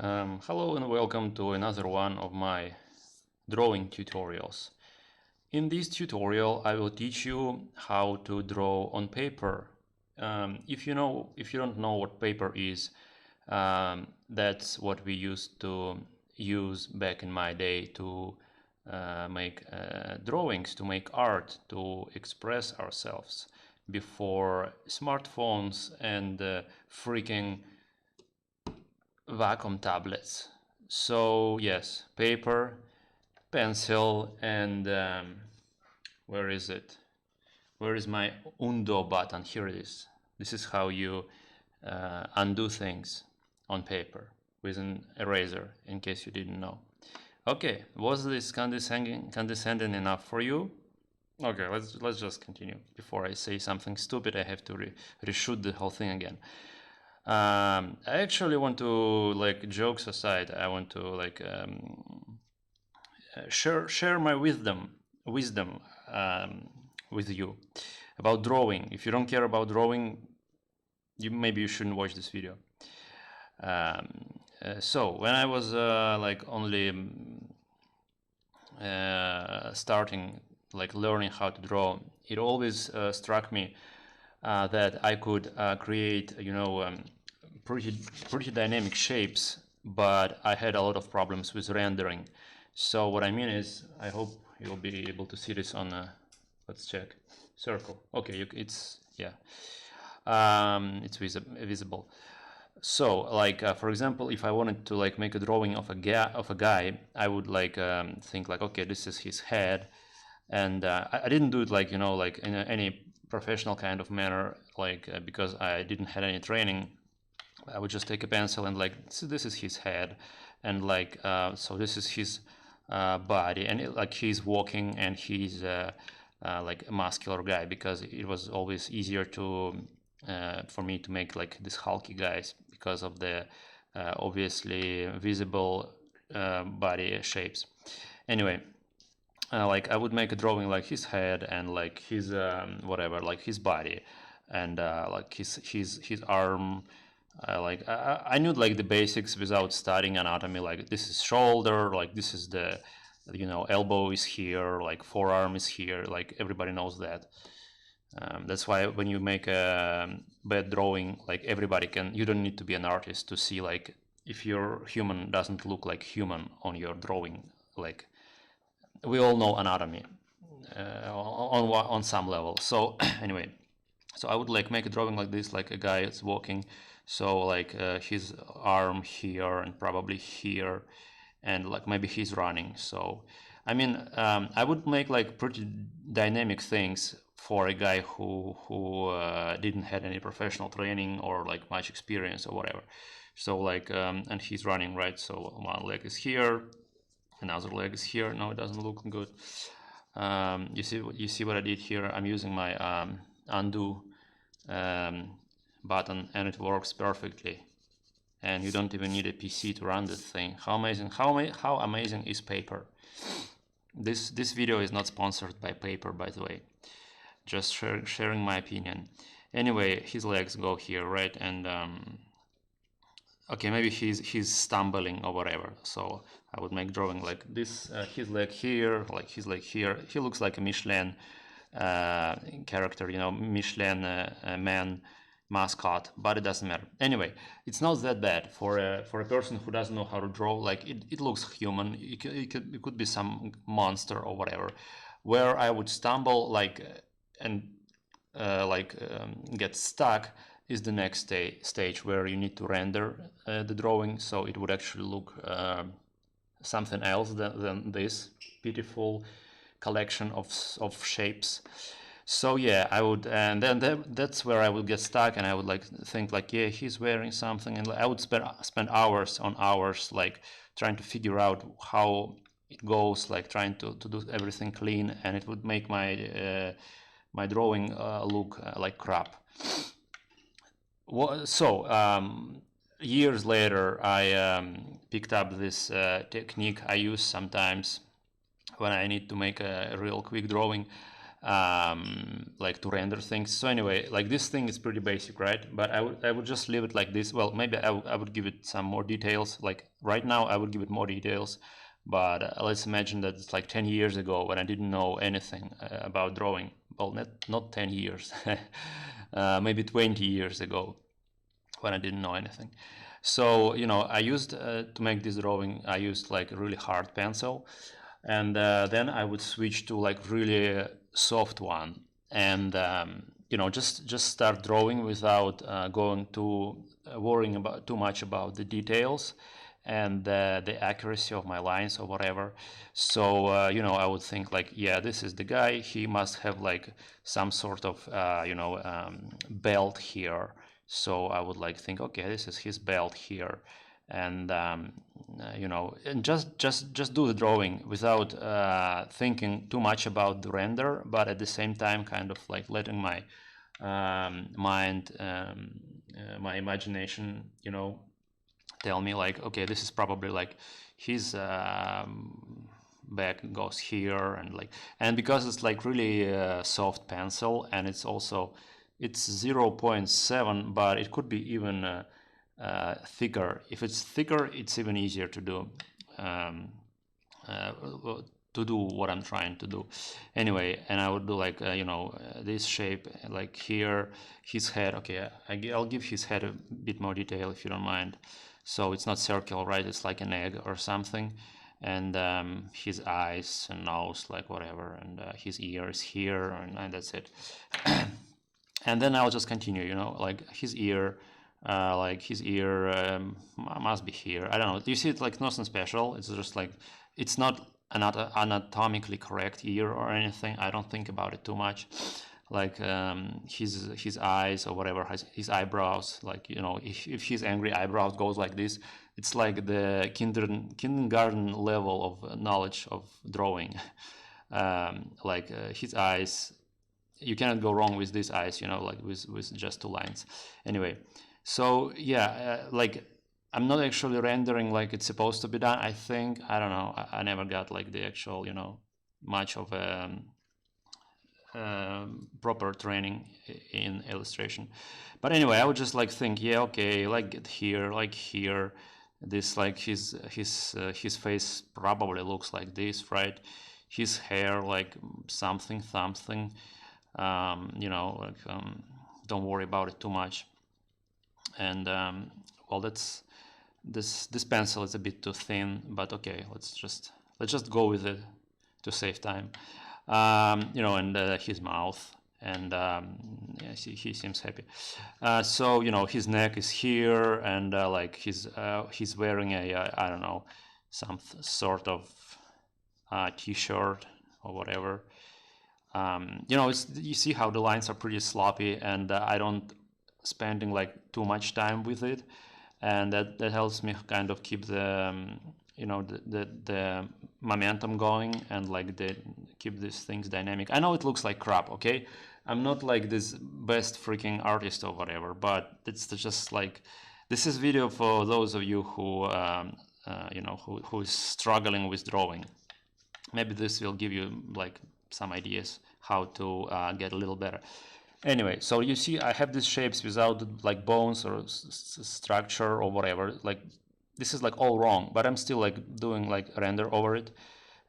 Hello and welcome to another one of my drawing tutorials. In this tutorial I will teach you how to draw on paper. If you don't know what paper is, that's what we used to use back in my day to make drawings, to make art, to express ourselves before smartphones and freaking Wacom tablets. So yes, paper, pencil, and where is it? Where is my undo button? Here it is. This is how you undo things on paper with an eraser, in case you didn't know. Okay, was this condescending enough for you? Okay, let's just continue. Before I say something stupid, I have to reshoot the whole thing again. I actually want to, like, jokes aside, I want to share my wisdom with you about drawing. If you don't care about drawing, maybe you shouldn't watch this video. So when I was only starting, like, learning how to draw, it always struck me that I could create, pretty dynamic shapes, but I had a lot of problems with rendering. So what I mean is, I hope you'll be able to see this on let's check, circle. Okay, it's visible. So, like, for example, if I wanted to, like, make a drawing of a guy, I would, like, think like, okay, this is his head, and I didn't do it, like, like in any professional kind of manner, like, because I didn't have any training. I would just take a pencil and, like, so this is his head, and, like, so this is his body, and like, he's walking, and he's like a muscular guy, because it was always easier to for me to make, like, these hulky guys because of the obviously visible body shapes. Anyway, like, I would make a drawing like his head, and, like, his whatever, like his body, and like his arm. Like, I knew, like, the basics without studying anatomy. Like, this is shoulder, like, this is the, elbow is here, like, forearm is here, like, everybody knows that. That's why when you make a bad drawing, like, everybody can, you don't need to be an artist to see, like, if your human doesn't look like human on your drawing. Like, we all know anatomy on some level. So anyway, so I would, like, make a drawing like this, like a guy is walking, so, like, his arm here and probably here, and, like, maybe he's running. So I mean, I would make, like, pretty dynamic things for a guy who didn't have any professional training or, like, much experience or whatever. So, like, and he's running, right? So one leg is here, another leg is here. No, it doesn't look good. You see what I did here? I'm using my undo button, and it works perfectly. And you don't even need a PC to run this thing. How amazing! How amazing is paper? This video is not sponsored by paper, by the way. Just sharing my opinion. Anyway, his legs go here, right? And okay, maybe he's stumbling or whatever. So I would make drawing like this. His leg here, like his leg here. He looks like a Michelin character, Michelin man mascot, but it doesn't matter. Anyway, it's not that bad for a person who doesn't know how to draw. Like, it looks human. It could be some monster or whatever. Where I would stumble, like, and get stuck, is the next stage where you need to render the drawing, so it would actually look something else than this pitiful collection of shapes. So yeah, I would, and then that's where I would get stuck, and I would, like, think like, yeah, he's wearing something, and I would spend hours on hours, like, trying to figure out how it goes, like, trying to do everything clean, and it would make my my drawing look like crap. So years later, I picked up this technique I use sometimes when I need to make a real quick drawing. like to render things. So anyway, like this thing is pretty basic, right? But I would just leave it like this. Well, maybe I would give it some more details. Like right now I would give it more details, but let's imagine that it's like 10 years ago when I didn't know anything about drawing. Well, not 10 years, maybe 20 years ago when I didn't know anything. So, you know, I used to make this drawing, I used like a really hard pencil, and then I would switch to like really soft one, and you know, just start drawing without going to worrying about too much about the details and the accuracy of my lines or whatever. So you know, I would think like, yeah, this is the guy. He must have like some sort of you know, belt here. So I would like think, okay, this is his belt here, and you know, and just do the drawing without thinking too much about the render, but at the same time, kind of like letting my mind, my imagination, you know, tell me like, okay, this is probably like his back goes here, and like, and because it's like really soft pencil, and it's also it's 0.7, but it could be even thicker. If it's thicker, it's even easier to do um, uh, to do what I'm trying to do. Anyway, and I would do like you know, this shape like here, his head. Okay, I'll give his head a bit more detail if you don't mind. So it's not circular, right? It's like an egg or something. And his eyes and nose, like whatever, and his ears here, and that's it. And then I'll just continue, you know, like his ear, must be here. I don't know. You see, it's like nothing special. It's just like, it's not anatomically correct ear or anything. I don't think about it too much. Like his eyes or whatever, his eyebrows. Like, you know, if his angry eyebrows goes like this, it's like the kindergarten level of knowledge of drawing. His eyes, you cannot go wrong with these eyes, you know, like with just two lines. Anyway, so yeah, like I'm not actually rendering like it's supposed to be done. I think, I don't know, I never got like the actual, you know, much of a proper training in illustration. But anyway, I would just like think, yeah, okay, like here, like here, this, like his face probably looks like this, right? His hair, like something, you know, like don't worry about it too much. And well, that's this pencil is a bit too thin, but okay, let's just go with it to save time. You know, and his mouth, and yeah, he seems happy. So you know, his neck is here, and like he's wearing a I don't know, some sort of t-shirt or whatever. You know, you see how the lines are pretty sloppy, and I don't spending like too much time with it, and that helps me kind of keep the you know, the momentum going, and like keep these things dynamic. I know it looks like crap, okay? I'm not like this best freaking artist or whatever, but it's just like, this is video for those of you who you know, who is struggling with drawing. Maybe this will give you like some ideas how to get a little better. Anyway, so you see, I have these shapes without like bones or structure or whatever. Like this is like all wrong, but I'm still like doing like render over it,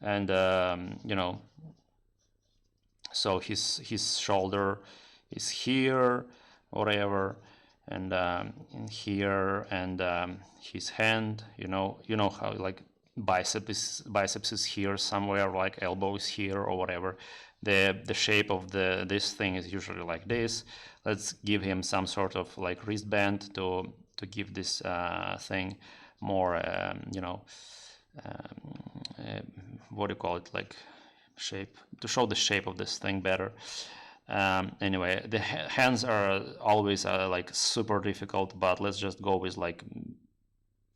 and you know, so his shoulder is here, whatever, and in here, and his hand, you know how like biceps is here somewhere, like elbow is here or whatever. The shape of this thing is usually like this. Let's give him some sort of like wristband to give this thing more you know, what do you call it, like shape, to show the shape of this thing better. Anyway, the hands are always like super difficult, but let's just go with like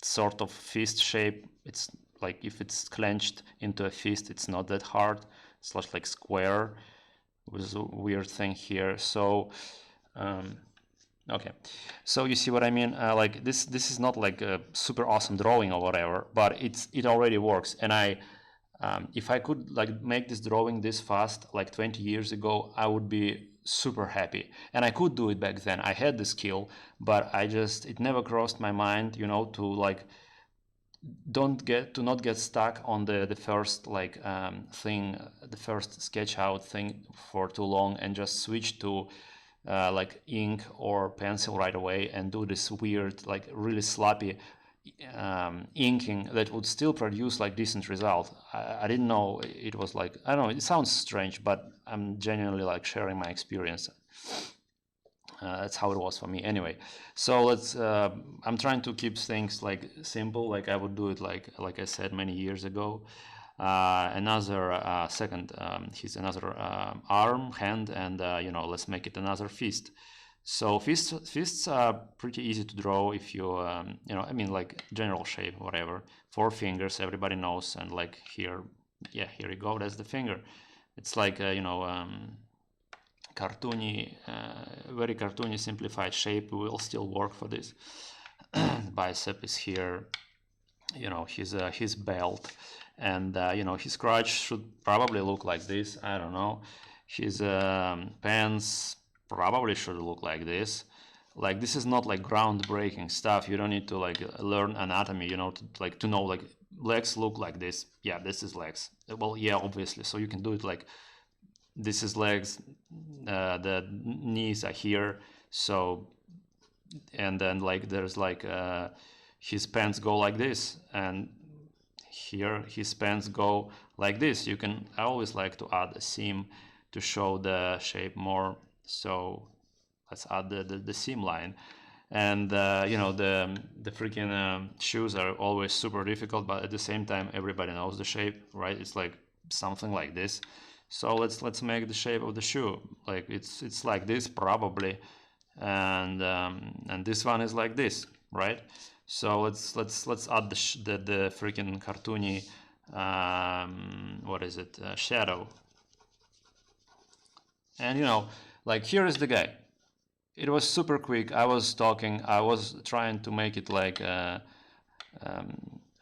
sort of fist shape. It's like if it's clenched into a fist, it's not that hard. It's like square with a weird thing here. So okay, so you see what I mean? Like this is not like a super awesome drawing or whatever, but it already works, and I If I could like make this drawing this fast, like 20 years ago, I would be super happy. And I could do it back then. I had the skill, but it never crossed my mind, to like not get stuck on the first like thing, the first sketch out thing for too long, and just switch to like ink or pencil right away and do this weird, like really sloppy inking that would still produce like decent result. I didn't know it was like, I don't know, it sounds strange, but I'm genuinely like sharing my experience. That's how it was for me anyway. So I'm trying to keep things like simple, like I would do it like I said many years ago. Another second, he's another arm, hand, and let's make it another fist. So fists are pretty easy to draw if you, I mean, like general shape, whatever. 4 fingers, everybody knows, and like here, yeah, here you go, that's the finger. It's like, cartoony, very cartoony, simplified shape will still work for this. Bicep is here, his belt, and his crotch should probably look like this. I don't know. His pants probably should look like this. Like, this is not like groundbreaking stuff. You don't need to like learn anatomy, to know like legs look like this. Yeah, this is legs. Well, yeah, obviously. So you can do it like this is legs, the knees are here, so, and then like there's like his pants go like this, and here his pants go like this. I always like to add a seam to show the shape more, so let's add the seam line. And the freaking shoes are always super difficult, but at the same time everybody knows the shape, right? It's like something like this. So let's make the shape of the shoe like it's like this probably, and this one is like this, right? So let's add the freaking cartoony what is it, shadow. And like here is the guy. It was super quick. I was trying to make it like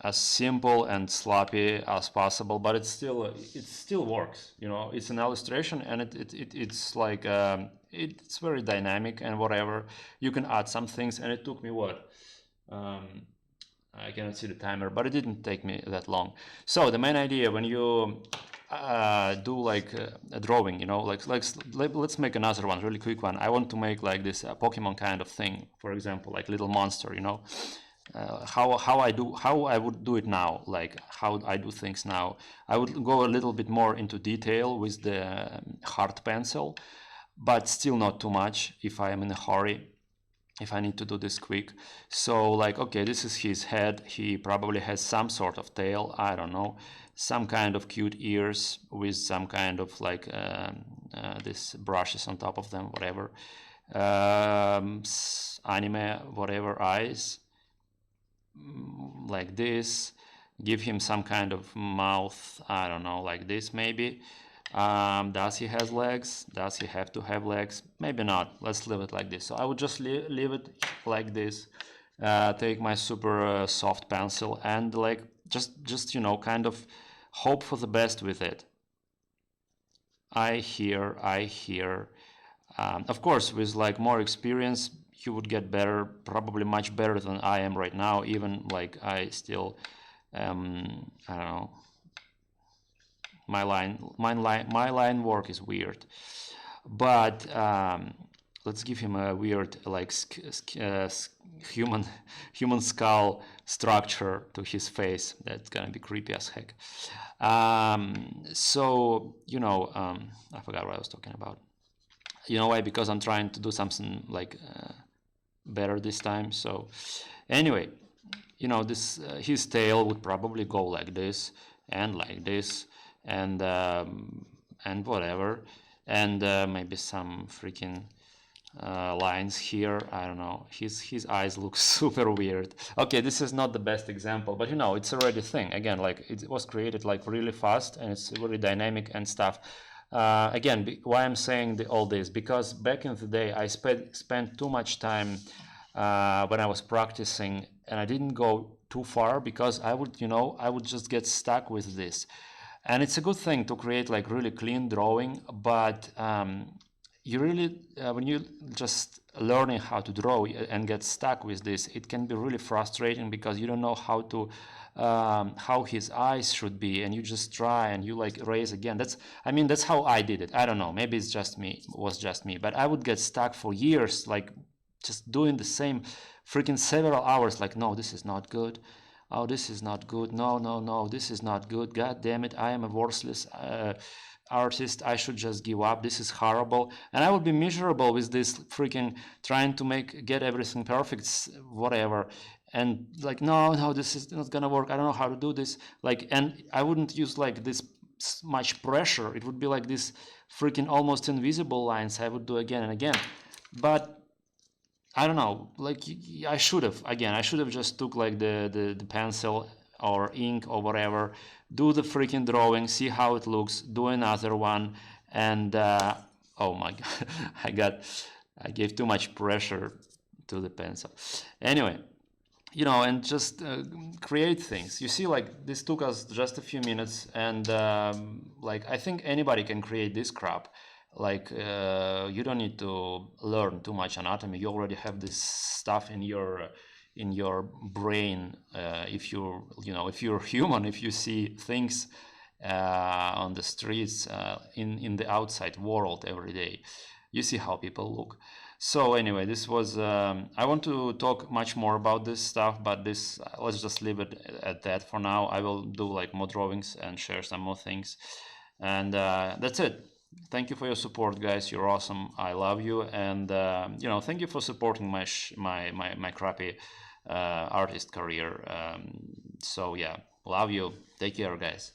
as simple and sloppy as possible, but it still works. It's an illustration, and it's like it's very dynamic and whatever. You can add some things, and it took me what? I cannot see the timer, but it didn't take me that long. So the main idea when you do like a drawing, let's make another one, really quick one. I want to make like this Pokemon kind of thing, for example, like little monster, how I would do it now, like how I do things now. I would go a little bit more into detail with the hard pencil, but still not too much if I am in a hurry, if I need to do this quick. So like, okay, this is his head. He probably has some sort of tail, I don't know, some kind of cute ears with some kind of like this brushes on top of them, whatever, anime whatever eyes, like this. Give him some kind of mouth, I don't know, like this maybe. Does he have legs? Does he have to have legs? Maybe not. Let's leave it like this. So I would just leave it like this. Take my super soft pencil and like just kind of hope for the best with it. I hear. Of course, with like more experience, you would get better, probably much better than I am right now. Even like I still, I don't know. My line work is weird, but let's give him a weird like human skull structure to his face. That's gonna be creepy as heck. So I forgot what I was talking about. You know why? Because I'm trying to do something like better this time. So anyway, this his tail would probably go like this and like this, and whatever, and maybe some freaking lines here. I don't know. His eyes look super weird. Okay, this is not the best example, but it's already a thing. Again, like it was created like really fast, and it's really dynamic and stuff. Again, why I'm saying all this, because back in the day I spent too much time when I was practicing, and I didn't go too far because I would just get stuck with this. And it's a good thing to create like really clean drawing, but you really when you just learning how to draw and get stuck with this, it can be really frustrating because you don't know how to how his eyes should be, and you just try and you like erase again. That's how I did it. I don't know, maybe it's just me, was just me, but I would get stuck for years, like just doing the same freaking several hours, like, no, this is not good. Oh, this is not good. No, no, no, this is not good. God damn it, I am a worthless artist. I should just give up. This is horrible. And I would be miserable with this freaking trying to get everything perfect, whatever. And like, no, no, this is not gonna work. I don't know how to do this. Like, and I wouldn't use like this much pressure. It would be like this freaking almost invisible lines I would do again and again. But I don't know, like I should have just took like the pencil or ink or whatever, do the freaking drawing, see how it looks, do another one, and oh my god, I gave too much pressure to the pencil. Anyway, and just create things. You see, like this took us just a few minutes, and like I think anybody can create this crap. Like you don't need to learn too much anatomy. You already have this stuff in your brain. If you're human, if you see things on the streets in the outside world every day, you see how people look. So anyway, this was I want to talk much more about this stuff, but this let's just leave it at that for now. I will do like more drawings and share some more things, and that's it. Thank you for your support, guys. You're awesome. I love you, and thank you for supporting my crappy artist career. So yeah, love you. Take care, guys.